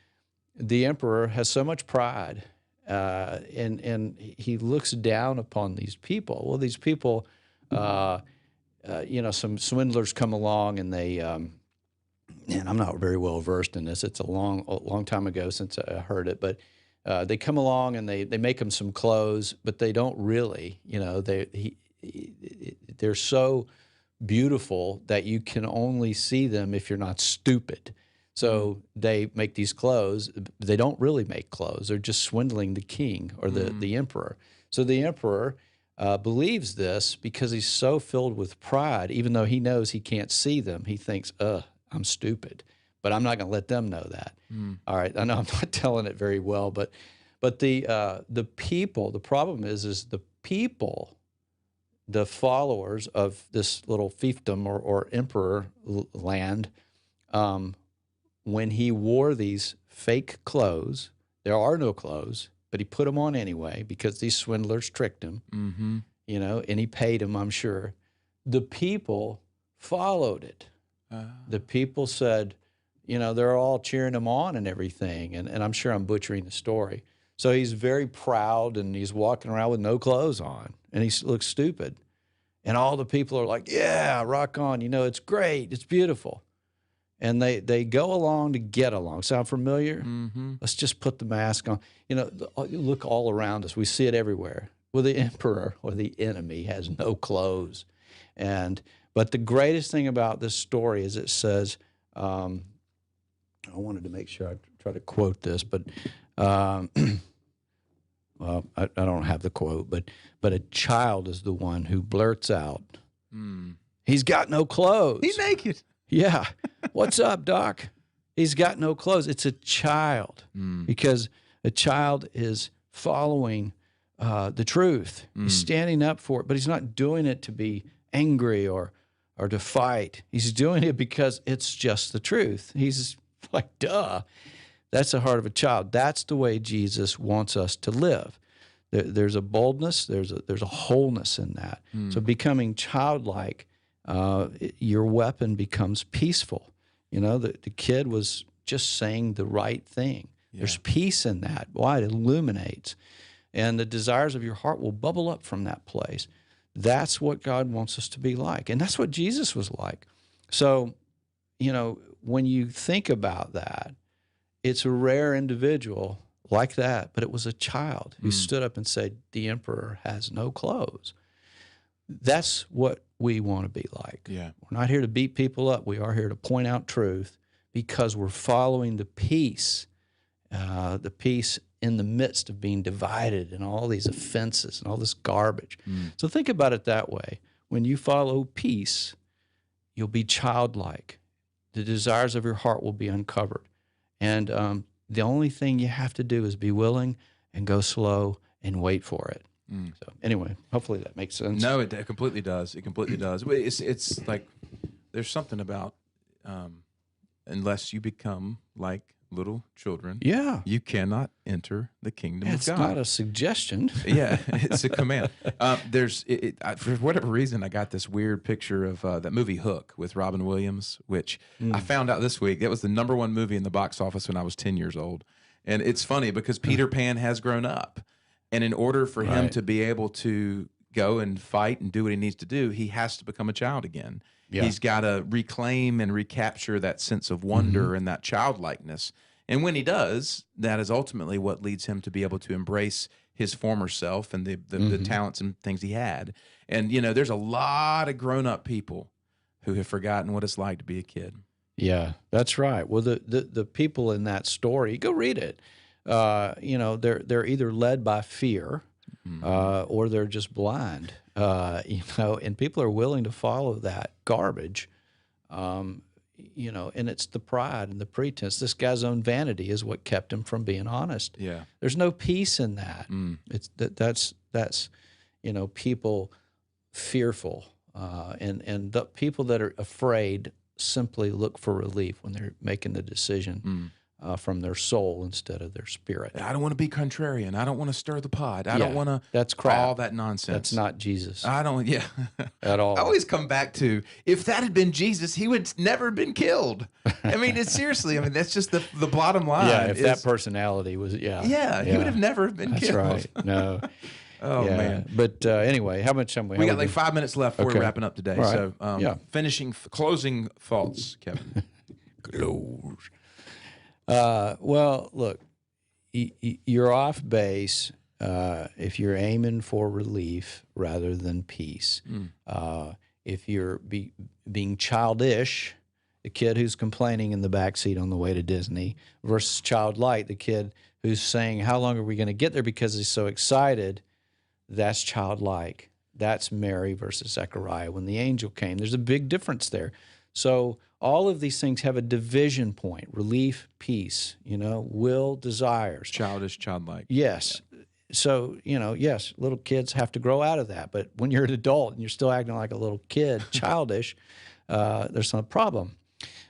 the emperor has so much pride, and he looks down upon these people. Well, these people, some swindlers come along, and they, and I'm not very well versed in this. It's a long time ago since I heard it, but they come along and they make him some clothes, but they don't really, they're so beautiful that you can only see them if you're not stupid. So they make these clothes. They don't really make clothes. They're just swindling the king or the emperor. So the emperor believes this because he's so filled with pride. Even though he knows he can't see them, he thinks, I'm stupid. But I'm not going to let them know that. All right, I know I'm not telling it very well, but the people, the problem is the people, the followers of this little fiefdom or emperor land, when he wore these fake clothes, there are no clothes, but he put them on anyway because these swindlers tricked him, and he paid him, I'm sure. The people followed it. The people said, they're all cheering him on and everything, and I'm sure I'm butchering the story. So he's very proud, and he's walking around with no clothes on, and he looks stupid. And all the people are like, yeah, rock on, it's great, it's beautiful. And they go along to get along. Sound familiar? Let's just put the mask on. Look all around us. We see it everywhere. Well, the emperor or the enemy has no clothes. But the greatest thing about this story is it says, I wanted to make sure I try to quote this, but well, I don't have the quote, but a child is the one who blurts out, he's got no clothes. He's naked. Yeah. What's up, Doc? He's got no clothes. It's a child because a child is following the truth. He's standing up for it, but he's not doing it to be angry or to fight. He's doing it because it's just the truth. He's like, duh. That's the heart of a child. That's the way Jesus wants us to live. There's a boldness. There's a wholeness in that. So becoming childlike, your weapon becomes peaceful. The kid was just saying the right thing. Yeah. There's peace in that. Why? It illuminates. And the desires of your heart will bubble up from that place. That's what God wants us to be like. And that's what Jesus was like. So, when you think about that, it's a rare individual like that, but it was a child who stood up and said, the emperor has no clothes. That's what we want to be like. Yeah. We're not here to beat people up. We are here to point out truth because we're following the peace in the midst of being divided and all these offenses and all this garbage. So think about it that way. When you follow peace, you'll be childlike. The desires of your heart will be uncovered. And the only thing you have to do is be willing and go slow and wait for it. So anyway, hopefully that makes sense. No, it completely does. It completely does. It's like there's something about unless you become like little children, you cannot enter the kingdom of God. It's not a suggestion. Yeah, it's a command. For whatever reason, I got this weird picture of that movie Hook with Robin Williams, which I found out this week. It was the #1 movie in the box office when I was 10 years old. And it's funny because Peter Pan has grown up. And in order for him to be able to go and fight and do what he needs to do, he has to become a child again. Yeah. He's got to reclaim and recapture that sense of wonder and that childlikeness. And when he does, that is ultimately what leads him to be able to embrace his former self and the talents and things he had. And, there's a lot of grown-up people who have forgotten what it's like to be a kid. Yeah, that's right. Well, the people in that story, go read it. They're either led by fear or they're just blind, and people are willing to follow that garbage, and it's the pride and the pretense. This guy's own vanity is what kept him from being honest. Yeah. There's no peace in that. It's that's people fearful, and the people that are afraid simply look for relief when they're making the decision. from their soul instead of their spirit. I don't want to be contrarian. I don't want to stir the pot. I don't want to. That's crap. All that nonsense. That's not Jesus I don't. Yeah. at all. I always come back to, if that had been Jesus, he would never have been killed. I mean, it's seriously. I mean, that's just the bottom line. Yeah, if that personality was, he would have never been That's killed. right. No. Oh man. But anyway, how much time we got like 5 minutes left before Okay. we're wrapping up today. All right. So closing thoughts, Kevin. Close. Well, look, you're off base if you're aiming for relief rather than peace. If you're being childish, the kid who's complaining in the backseat on the way to Disney, versus childlike, the kid who's saying, how long are we going to get there because he's so excited, that's childlike. That's Mary versus Zechariah when the angel came. There's a big difference there. So all of these things have a division point: relief, peace, will, desires. Childish, childlike. Yes. So, yes, little kids have to grow out of that. But when you're an adult and you're still acting like a little kid, childish, there's some problem.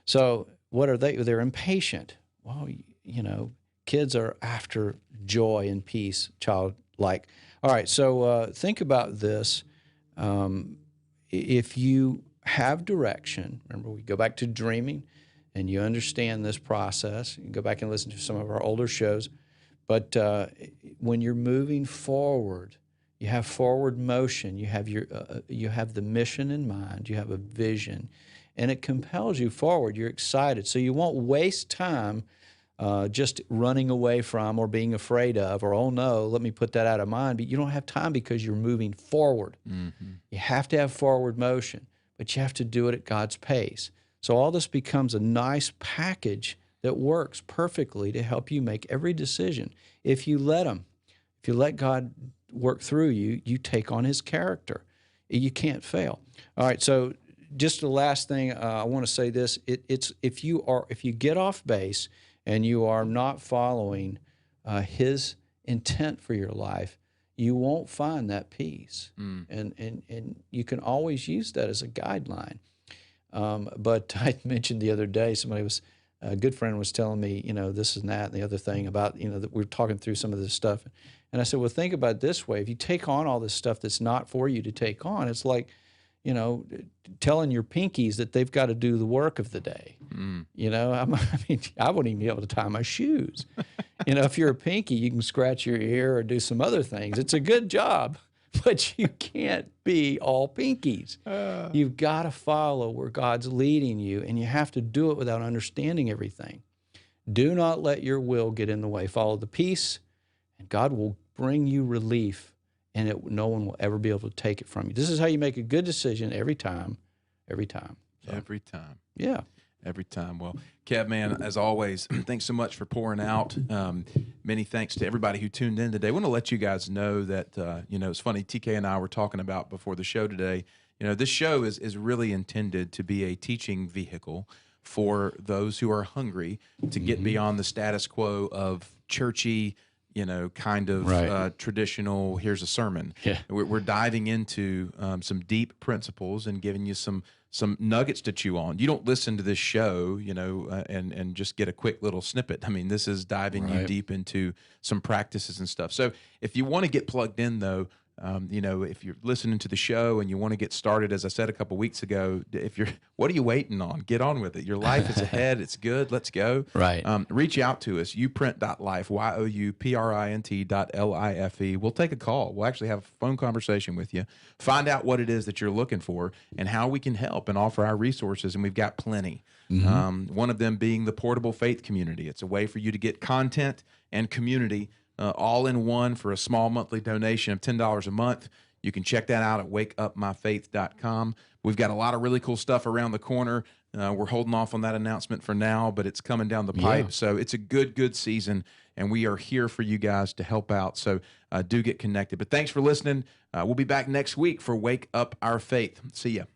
So what are they? They're impatient. Well, kids are after joy and peace, childlike. All right, so think about this. If you have direction, remember we go back to dreaming, and you understand this process. You can go back and listen to some of our older shows. But when you're moving forward, you have forward motion. You have you have the mission in mind. You have a vision, and it compels you forward. You're excited, so you won't waste time just running away from or being afraid of, or, oh no, let me put that out of mind. But you don't have time because you're moving forward. Mm-hmm. You have to have forward motion, but you have to do it at God's pace. So all this becomes a nice package that works perfectly to help you make every decision. If you let him, if you let God work through you, you take on his character. You can't fail. All right, so just the last thing, I want to say this. It's if you get off base and you are not following his intent for your life, you won't find that peace. And you can always use that as a guideline. But I mentioned the other day, a good friend was telling me, this and that and the other thing about, that we're talking through some of this stuff. And I said, well, think about it this way. If you take on all this stuff that's not for you to take on, it's like, telling your pinkies that they've got to do the work of the day. I wouldn't even be able to tie my shoes. If you're a pinky, you can scratch your ear or do some other things. It's a good job, but you can't be all pinkies. You've got to follow where God's leading you, and you have to do it without understanding everything. Do not let your will get in the way. Follow the peace, and God will bring you relief, and no one will ever be able to take it from you. This is how you make a good decision every time. Every time. So, every time. Yeah. Every time. Well, Kev, man, as always, thanks so much for pouring out. Many thanks to everybody who tuned in today. I want to let you guys know that, it's funny, TK and I were talking about before the show today, this show is really intended to be a teaching vehicle for those who are hungry to get beyond the status quo of churchy, kind of traditional, here's a sermon. Yeah. We're diving into some deep principles and giving you some nuggets to chew on. You don't listen to this show, and just get a quick little snippet. I mean, this is diving you deep into some practices and stuff. So if you want to get plugged in, though, if you're listening to the show and you want to get started, as I said a couple weeks ago, what are you waiting on? Get on with it. Your life is ahead. It's good. Let's go. Right. Reach out to us, youprint.life, youprint.life. We'll take a call. We'll actually have a phone conversation with you, find out what it is that you're looking for and how we can help and offer our resources. And we've got plenty. One of them being the Portable Faith Community. It's a way for you to get content and community all in one for a small monthly donation of $10 a month. You can check that out at wakeupmyfaith.com. We've got a lot of really cool stuff around the corner. We're holding off on that announcement for now, but it's coming down the pipe. Yeah. So it's a good season, and we are here for you guys to help out. So do get connected. But thanks for listening. We'll be back next week for Wake Up Our Faith. See ya.